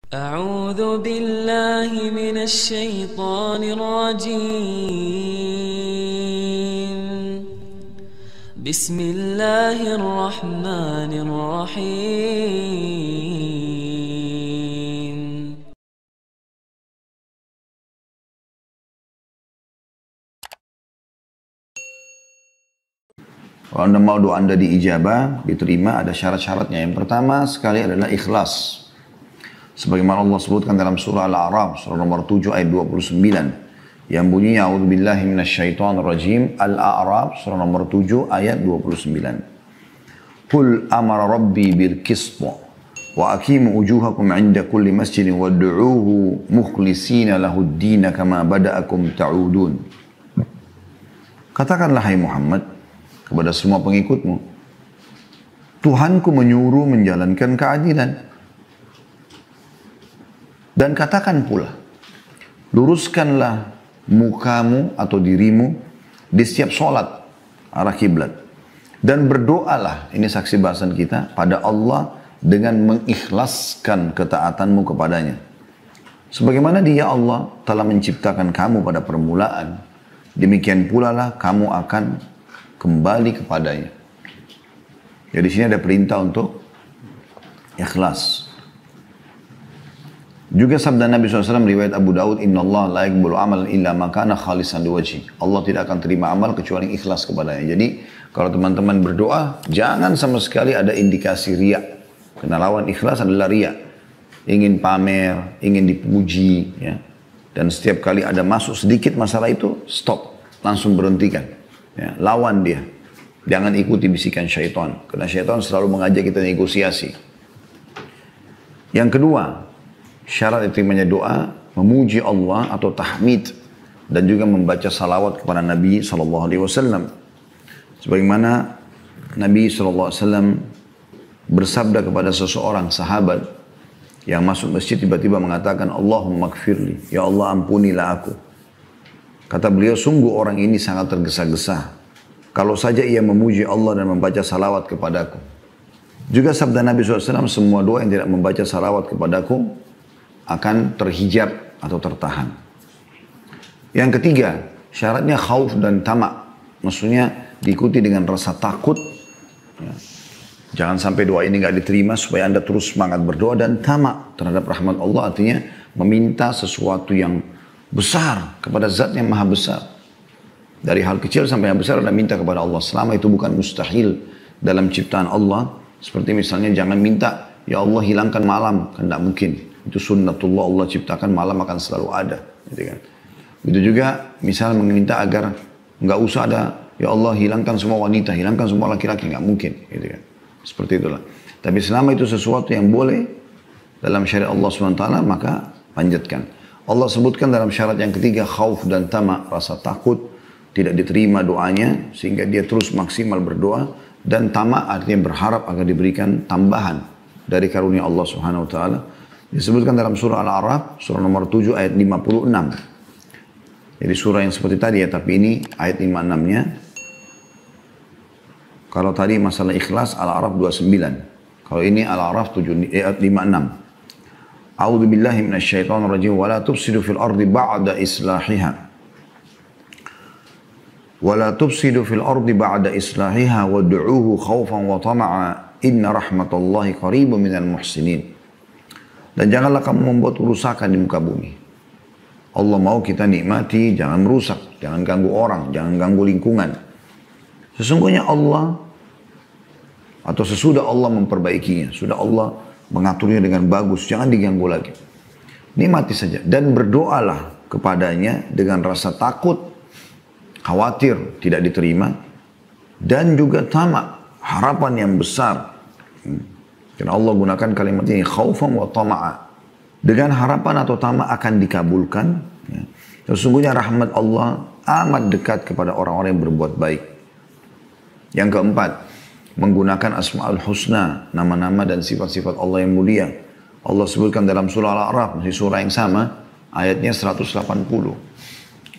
أعوذ بالله من الشيطان الرجيم بسم الله الرحمن الرحيم Kalau Anda mau doa Anda diijabah, diterima, ada syarat-syaratnya. Yang pertama sekali adalah ikhlas. Sebagaimana Allah sebutkan dalam surah Al-A'raf, surah nomor 7 ayat 29. Yang bunyinya, A'udzubillahi minasyaitonirrajim, Al-A'raf, surah nomor 7 ayat 29. Qul amara rabbi bil qist wa aqimu wujuhakum 'inda kulli masjidin wad'uuhu mukhlisina lahud-din kama bada'akum ta'udun. Katakanlah hai Muhammad kepada semua pengikutmu, Tuhanku menyuruh menjalankan keadilan. Dan katakan pula, luruskanlah mukamu atau dirimu di setiap sholat arah kiblat. Dan berdoalah, ini saksi bahasan kita, pada Allah dengan mengikhlaskan ketaatanmu kepadanya. Sebagaimana Dia Allah telah menciptakan kamu pada permulaan, demikian pula lah kamu akan kembali kepadanya. Jadi di sini ada perintah untuk ikhlas. Juga sabda Nabi SAW riwayat Abu Daud, Inna Allah la yaqbalu amal illa ma kana khalisan liwajhi. Allah tidak akan terima amal kecuali ikhlas kepadanya. Jadi kalau teman-teman berdoa, jangan sama sekali ada indikasi riya. Karena lawan ikhlas adalah riya. Ingin pamer, ingin dipuji, ya. Dan setiap kali ada masuk sedikit masalah itu, stop, langsung berhentikan. Ya, lawan dia. Jangan ikuti bisikan syaitan. Karena syaitan selalu mengajak kita negosiasi. Yang kedua, syarat diterimanya doa, memuji Allah atau tahmid. Dan juga membaca salawat kepada Nabi SAW. Sebagaimana Nabi SAW bersabda kepada seseorang sahabat yang masuk masjid tiba-tiba mengatakan, Allahumma gfirli, ya Allah ampunilah aku. Kata beliau, sungguh orang ini sangat tergesa-gesa. Kalau saja ia memuji Allah dan membaca salawat kepadaku. Juga sabda Nabi SAW, semua doa yang tidak membaca salawat kepadaku akan terhijab atau tertahan. Yang ketiga, syaratnya khauf dan tamak. Maksudnya diikuti dengan rasa takut. Ya. Jangan sampai doa ini nggak diterima supaya Anda terus semangat berdoa, dan tamak terhadap rahmat Allah, artinya meminta sesuatu yang besar kepada zat yang maha besar. Dari hal kecil sampai yang besar Anda minta kepada Allah. Selama itu bukan mustahil dalam ciptaan Allah. Seperti misalnya jangan minta, ya Allah hilangkan malam. Kan tidak mungkin. Itu sunnatullah, Allah ciptakan malam akan selalu ada. Gitu kan. Itu juga misal meminta agar nggak usah ada, ya Allah hilangkan semua wanita, hilangkan semua laki-laki. Nggak mungkin. Gitu kan. Seperti itulah. Tapi selama itu sesuatu yang boleh dalam syariat Allah SWT, maka panjatkan. Allah sebutkan dalam syarat yang ketiga, khauf dan tamak, rasa takut, tidak diterima doanya, sehingga dia terus maksimal berdoa, dan tamak artinya berharap agar diberikan tambahan dari karunia Allah Subhanahu Wa Taala. Disebutkan dalam surah Al-A'raf, surah nomor 7 ayat 56. Jadi surah yang seperti tadi ya, tapi ini ayat 56-nya. Kalau tadi masalah ikhlas, Al-A'raf 29. Kalau ini Al-A'raf 56. A'udzu billahi minasyaitonir rajim wa la tufsidu fil ardi ba'da islahiha. Wa la tufsidu fil ardi ba'da islahiha wad'uuhu khaufan wa tama'a inna rahmatallahi qaribun minal muhsinin. Dan janganlah kamu membuat kerusakan di muka bumi. Allah mau kita nikmati, jangan merusak, jangan ganggu orang, jangan ganggu lingkungan. Sesungguhnya Allah atau sesudah Allah memperbaikinya, sudah Allah mengaturnya dengan bagus, jangan diganggu lagi. Nikmati saja dan berdoalah kepadanya dengan rasa takut, khawatir tidak diterima, dan juga tamak, harapan yang besar. Karena Allah gunakan kalimat ini, khaufan wa tama'a. Dengan harapan atau tamak akan dikabulkan. Sesungguhnya rahmat Allah amat dekat kepada orang-orang yang berbuat baik. Yang keempat, menggunakan Asma'ul Husna, nama-nama dan sifat-sifat Allah yang mulia. Allah sebutkan dalam surah Al-A'raf, masih surah yang sama, ayatnya 180.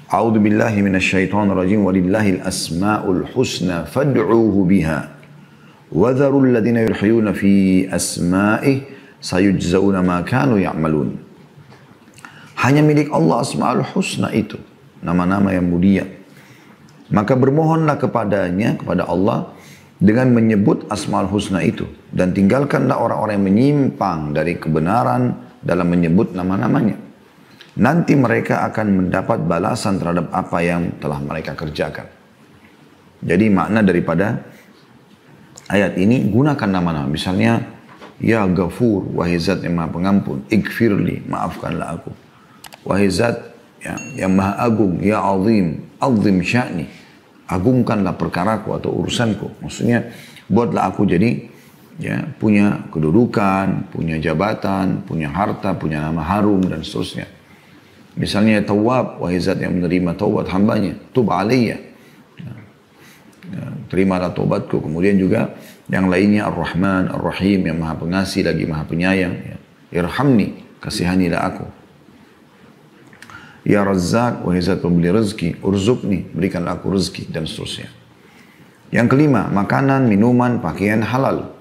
A'udzu billahi minasyaitonir rajim, walillahil asma'ul husna fad'uuhu biha. Wadharul ladzina yulhiyuna fi asma'ih sayujzauna ma kanu ya'malun. Hanya milik Allah Asmaul Husna itu, nama-nama yang mulia. Maka bermohonlah kepadanya, kepada Allah, dengan menyebut Asmaul Husna itu. Dan tinggalkanlah orang-orang yang menyimpang dari kebenaran dalam menyebut nama-namanya. Nanti mereka akan mendapat balasan terhadap apa yang telah mereka kerjakan. Jadi makna daripada ayat ini, gunakan nama-nama. Misalnya, Ya Ghafur, wahai zat yang maha pengampun, Ighfirli, maafkanlah aku. Wahai zat yang maha agung, Ya Azim, Azim sya'ni, agungkanlah perkaraku atau urusanku. Maksudnya, buatlah aku jadi punya kedudukan, punya jabatan, punya harta, punya nama harum, dan seterusnya. Misalnya Tawwab, wahai zat yang menerima taubat hambanya, tub alaiya, terimalah taubatku. Kemudian juga yang lainnya Ar-Rahman, Ar-Rahim, yang maha pengasih lagi maha penyayang. Irhamni, kasihanilah aku. Ya Razzaq, wahai zat pemberi rezeki, urzukni, berikanlah aku rezeki, dan seterusnya. Yang kelima, makanan, minuman, pakaian halal.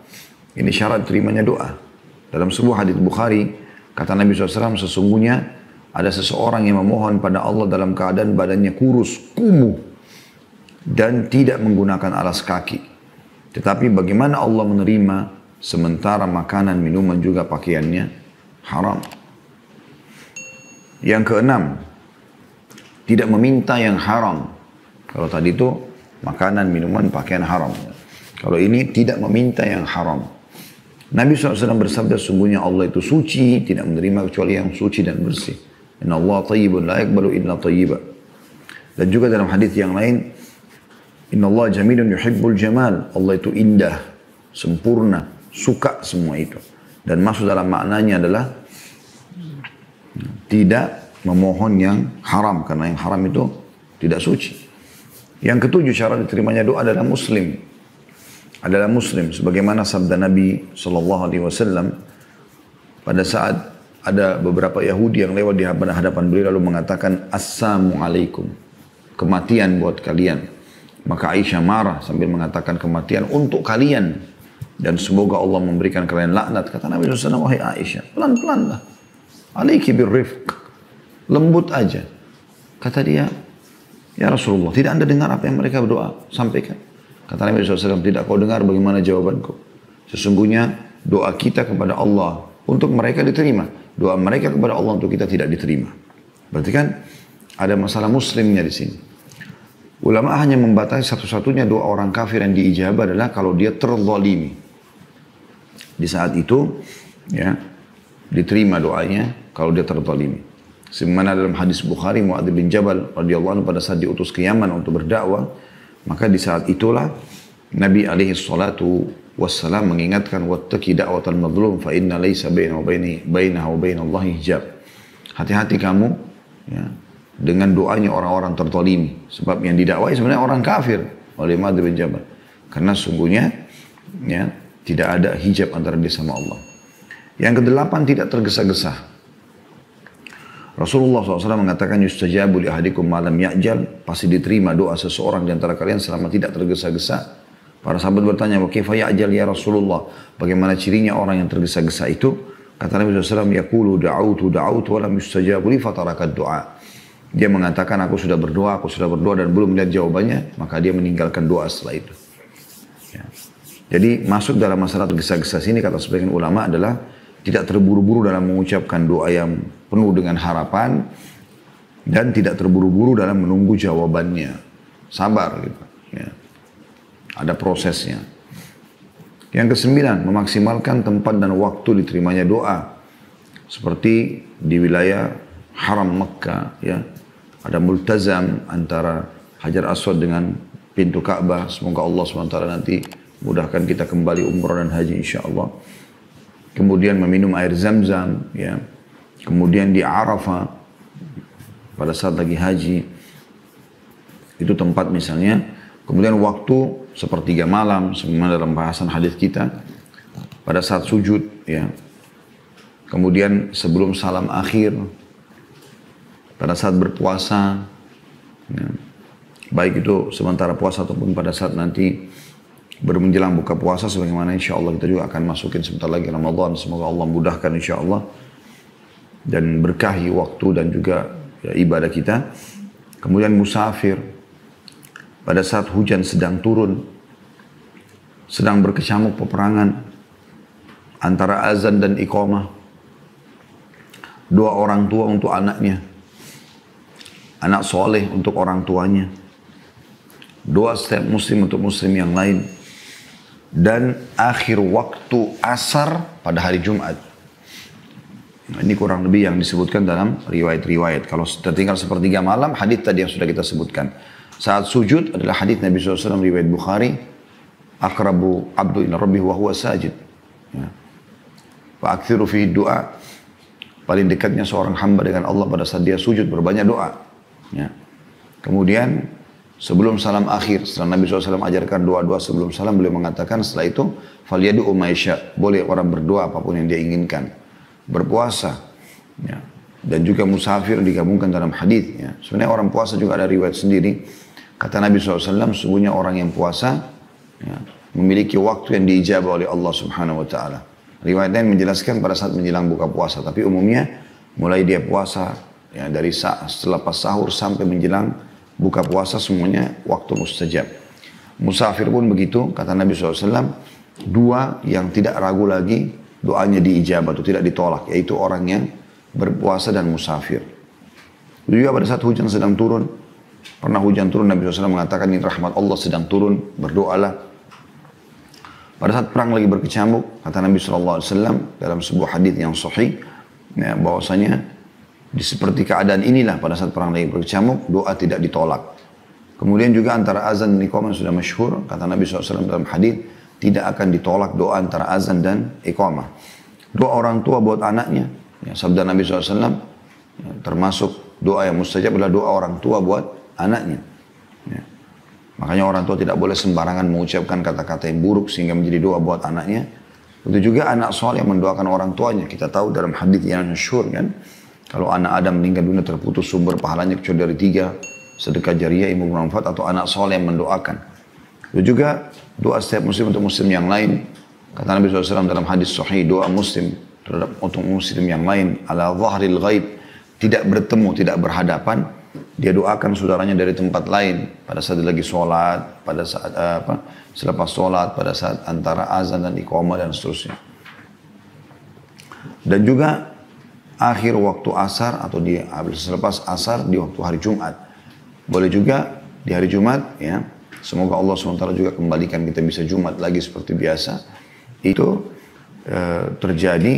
Ini syarat terimanya doa. Dalam sebuah hadits Bukhari, kata Nabi SAW, sesungguhnya ada seseorang yang memohon pada Allah dalam keadaan badannya kurus, kumuh, dan tidak menggunakan alas kaki. Tetapi bagaimana Allah menerima sementara makanan, minuman, juga pakaiannya haram. Yang keenam, tidak meminta yang haram. Kalau tadi itu makanan, minuman, pakaian haram. Kalau ini tidak meminta yang haram. Nabi SAW bersabda, sungguhnya Allah itu suci, tidak menerima kecuali yang suci dan bersih. Inna Allah tayyibun la yakbalu illa tayyiba. Dan juga dalam hadis yang lain, Inna Allah jamilun yuhibbul jamal. Allah itu indah, sempurna, suka semua itu. Dan masuk dalam maknanya adalah tidak memohon yang haram, karena yang haram itu tidak suci. Yang ketujuh, syarat diterimanya doa adalah muslim. Adalah muslim, sebagaimana sabda Nabi SAW pada saat ada beberapa Yahudi yang lewat di hadapan beliau lalu mengatakan, Assalamualaikum, kematian buat kalian. Maka Aisyah marah sambil mengatakan, kematian untuk kalian, dan semoga Allah memberikan kalian laknat. Kata Nabi SAW, wahai Aisyah, pelan-pelan lah, alaiki birrifq, lembut aja. Kata dia, ya Rasulullah, tidak anda dengar apa yang mereka berdoa? Sampaikan. Kata Nabi SAW, tidak kau dengar bagaimana jawabanku? Sesungguhnya doa kita kepada Allah untuk mereka diterima. Doa mereka kepada Allah untuk kita tidak diterima. Berarti kan ada masalah muslimnya di sini. Ulama hanya membatasi satu-satunya doa orang kafir yang diijabah adalah kalau dia terzalimi. Di saat itu, ya, diterima doanya kalau dia terzalimi. Sebagaimana dalam hadis Bukhari, Mu'adz bin Jabal radhiyallahu anhu pada saat diutus ke Yaman untuk berdakwah, maka di saat itulah Nabi alaihi salatu wassalam mengingatkan, wattaqi da'watal mazlum fa inna laysa bainahu wa bainallahi hijab. Hati-hati kamu, ya, dengan doanya orang-orang terzalimi. Sebab yang didakwai sebenarnya orang kafir oleh Mu'adz bin Jabal. Karena sungguhnya, ya, tidak ada hijab antara dia sama Allah. Yang kedelapan, tidak tergesa-gesa. Rasulullah SAW mengatakan, yustajabu li ahadikum malam ya'jal, pasti diterima doa seseorang di antara kalian selama tidak tergesa-gesa. Para sahabat bertanya, wa kaifa ya'jal ya Rasulullah, bagaimana cirinya orang yang tergesa-gesa itu? Kata Nabi SAW, yaqulu da'autu wa lam yustajabu li fatarakat doa. Dia mengatakan, aku sudah berdoa dan belum melihat jawabannya, maka dia meninggalkan doa setelah itu. Ya. Jadi masuk dalam masalah tergesa-gesa sini, kata sebagian ulama adalah tidak terburu-buru dalam mengucapkan doa yang penuh dengan harapan, dan tidak terburu-buru dalam menunggu jawabannya. Sabar gitu. Ya. Ada prosesnya. Yang kesembilan, memaksimalkan tempat dan waktu diterimanya doa. Seperti di wilayah Haram Mekah, ya, ada multazam antara Hajar Aswad dengan pintu Ka'bah. Semoga Allah SWT nanti mudahkan kita kembali umrah dan haji insyaAllah. Kemudian meminum air zam-zam, ya. Kemudian di Arafah pada saat lagi haji, itu tempat misalnya. Kemudian waktu sepertiga malam, sebagaimana dalam bahasan hadis kita, pada saat sujud, ya. Kemudian sebelum salam akhir, pada saat berpuasa, ya, baik itu sementara puasa ataupun pada saat nanti baru menjelang buka puasa, sebagaimana insya Allah kita juga akan masukin sebentar lagi Ramadan. Semoga Allah mudahkan insya Allah dan berkahi waktu dan juga ya, ibadah kita. Kemudian musafir, pada saat hujan sedang turun, sedang berkecamuk peperangan antara azan dan iqamah, doa orang tua untuk anaknya, anak soleh untuk orang tuanya, doa setiap muslim untuk muslim yang lain, dan akhir waktu asar pada hari Jumat. Nah, ini kurang lebih yang disebutkan dalam riwayat-riwayat. Kalau tertinggal sepertiga malam, hadis tadi yang sudah kita sebutkan. Saat sujud adalah hadis Nabi SAW riwayat Bukhari, akrabu abdu ila rabbih wa huwa sajid. Ya. Fa'akthiru fihi doa. Paling dekatnya seorang hamba dengan Allah pada saat dia sujud, berbanyak doa. Ya. Kemudian sebelum salam akhir, setelah Nabi SAW ajarkan doa-doa sebelum salam, beliau mengatakan setelah itu, falyadu'u ma yasha. Boleh orang berdoa apapun yang dia inginkan. Berpuasa, ya, dan juga musafir digabungkan dalam hadis. Ya. Sebenarnya orang puasa juga ada riwayat sendiri. Kata Nabi SAW, sesungguhnya orang yang puasa ya, memiliki waktu yang diijabah oleh Allah Subhanahu Wa Taala. Riwayat lain menjelaskan pada saat menjelang buka puasa, tapi umumnya mulai dia puasa ya, dari setelah pas sahur sampai menjelang buka puasa semuanya waktu mustajab. Musafir pun begitu, kata Nabi SAW, dua yang tidak ragu lagi doanya diijabah atau tidak ditolak, yaitu orang yang berpuasa dan musafir. Juga pada saat hujan sedang turun, pernah hujan turun, Nabi SAW mengatakan ini rahmat Allah sedang turun, berdoalah. Pada saat perang lagi berkecamuk, kata Nabi SAW dalam sebuah hadis yang sahih, ya, bahwasanya di seperti keadaan inilah pada saat perang lagi berkecamuk, doa tidak ditolak. Kemudian juga antara azan dan iqamah sudah masyhur, kata Nabi SAW dalam hadis, tidak akan ditolak doa antara azan dan iqamah. Doa orang tua buat anaknya, ya, sabda Nabi SAW, ya, termasuk doa yang mustajab adalah doa orang tua buat anaknya. Ya. Makanya orang tua tidak boleh sembarangan mengucapkan kata-kata yang buruk sehingga menjadi doa buat anaknya. Itu juga anak soleh yang mendoakan orang tuanya. Kita tahu dalam hadis yang masyhur kan, kalau anak Adam meninggal dunia terputus sumber pahalanya kecuali dari 3, sedekah jariyah, ilmu bermanfaat, atau anak soleh yang mendoakan. Itu juga doa setiap muslim untuk muslim yang lain. Kata Nabi SAW dalam hadis sahih, doa muslim terhadap untuk muslim yang lain ala zahril ghaib, tidak bertemu, tidak berhadapan, dia doakan saudaranya dari tempat lain pada saat lagi sholat, pada saat selepas sholat, pada saat antara azan dan iqamah dan seterusnya. Dan juga akhir waktu asar atau selepas asar di waktu hari Jumat. Boleh juga di hari Jumat, ya. Semoga Allah SWT juga kembalikan kita bisa Jumat lagi seperti biasa. Itu terjadi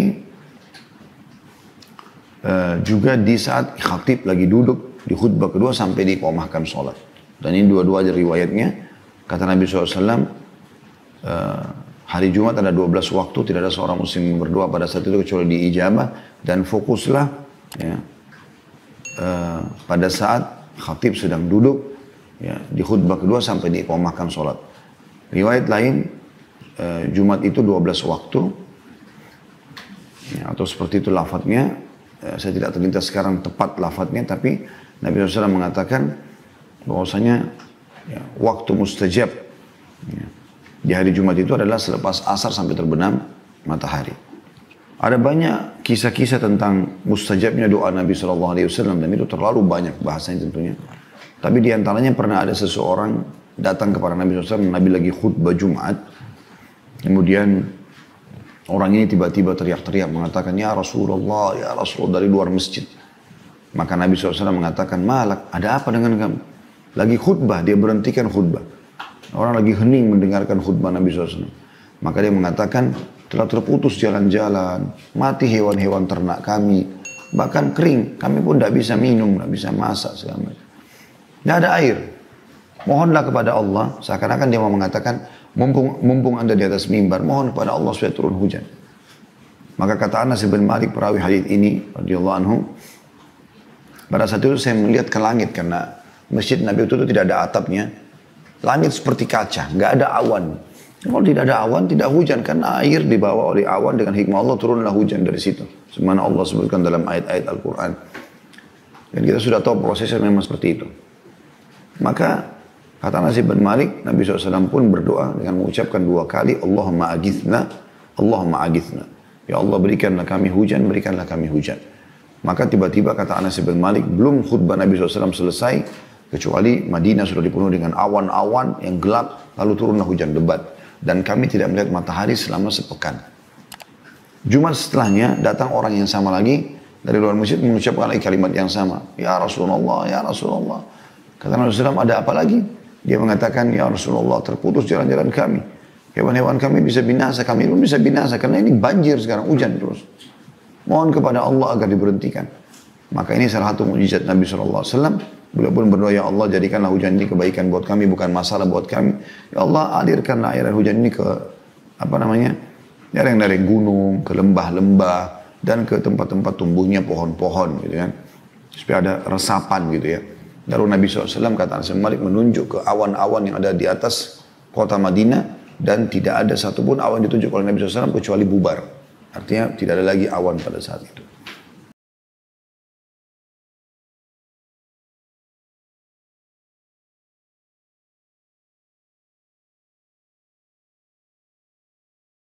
juga di saat khatib lagi duduk di khutbah kedua sampai diiqamahkan sholat. Dan ini dua-dua ada riwayatnya. Kata Nabi SAW, hari Jumat ada 12 waktu, tidak ada seorang muslim yang berdoa pada saat itu kecuali diijabah. Dan fokuslah ya, pada saat khatib sedang duduk ya, di khutbah kedua sampai diiqamahkan sholat. Riwayat lain, Jumat itu 12 waktu, ya, atau seperti itu lafadznya. Saya tidak terlintas sekarang tepat lafadznya, tapi Nabi SAW mengatakan bahwasanya ya, waktu mustajab ya, di hari Jumat itu adalah selepas asar sampai terbenam matahari. Ada banyak kisah-kisah tentang mustajabnya doa Nabi SAW, dan itu terlalu banyak bahasanya tentunya. Tapi di antaranya pernah ada seseorang datang kepada Nabi SAW, Nabi lagi khutbah Jumat. Kemudian orang ini tiba-tiba teriak-teriak mengatakan, ya Rasulullah dari luar masjid. Maka Nabi SAW mengatakan, malak, ada apa dengan kamu? Lagi khutbah, dia berhentikan khutbah. Orang lagi hening mendengarkan khutbah Nabi SAW. Maka dia mengatakan, telah terputus jalan-jalan, mati hewan-hewan ternak kami, bahkan kering, kami pun tidak bisa minum, tidak bisa masak segala macam. Tidak ada air. Mohonlah kepada Allah, seakan-akan dia mau mengatakan, mumpung anda di atas mimbar, mohon kepada Allah supaya turun hujan. Maka kata Anas bin Malik perawi hadits ini, radhiyallahu anhu, pada saat itu saya melihat ke langit karena masjid Nabi itu tidak ada atapnya, langit seperti kaca, nggak ada awan. Kalau tidak ada awan, tidak hujan, karena air dibawa oleh awan dengan hikmah Allah turunlah hujan dari situ. Semana Allah sebutkan dalam ayat-ayat Al-Quran. Dan kita sudah tahu prosesnya memang seperti itu. Maka Kata Anas bin Malik, Nabi SAW pun berdoa dengan mengucapkan 2 kali, Allahumma agithna, Allahumma agithna. Ya Allah berikanlah kami hujan, berikanlah kami hujan. Maka tiba-tiba kata Anas bin Malik, belum khutbah Nabi SAW selesai, kecuali Madinah sudah dipenuhi dengan awan-awan yang gelap, lalu turunlah hujan lebat. Dan kami tidak melihat matahari selama sepekan. Jumat setelahnya datang orang yang sama lagi dari luar masjid mengucapkan lagi kalimat yang sama. Ya Rasulullah, ya Rasulullah. Kata Nabi SAW, ada apa lagi? Dia mengatakan, ya Rasulullah, terputus jalan-jalan kami. Hewan-hewan kami bisa binasa, kami pun bisa binasa. Karena ini banjir sekarang, hujan terus. Mohon kepada Allah agar diberhentikan. Maka ini salah satu mukjizat Nabi SAW. Beliau pun berdoa, ya Allah jadikanlah hujan ini kebaikan buat kami, bukan masalah buat kami. Ya Allah alirkanlah air hujan ini ke, lereng-lereng gunung, ke lembah-lembah, dan ke tempat-tempat tumbuhnya pohon-pohon gitu kan. Supaya ada resapan gitu ya. Lalu Nabi SAW kata Anas bin Malik menunjuk ke awan-awan yang ada di atas kota Madinah dan tidak ada satupun awan ditunjuk oleh Nabi SAW kecuali bubar. Artinya tidak ada lagi awan pada saat itu.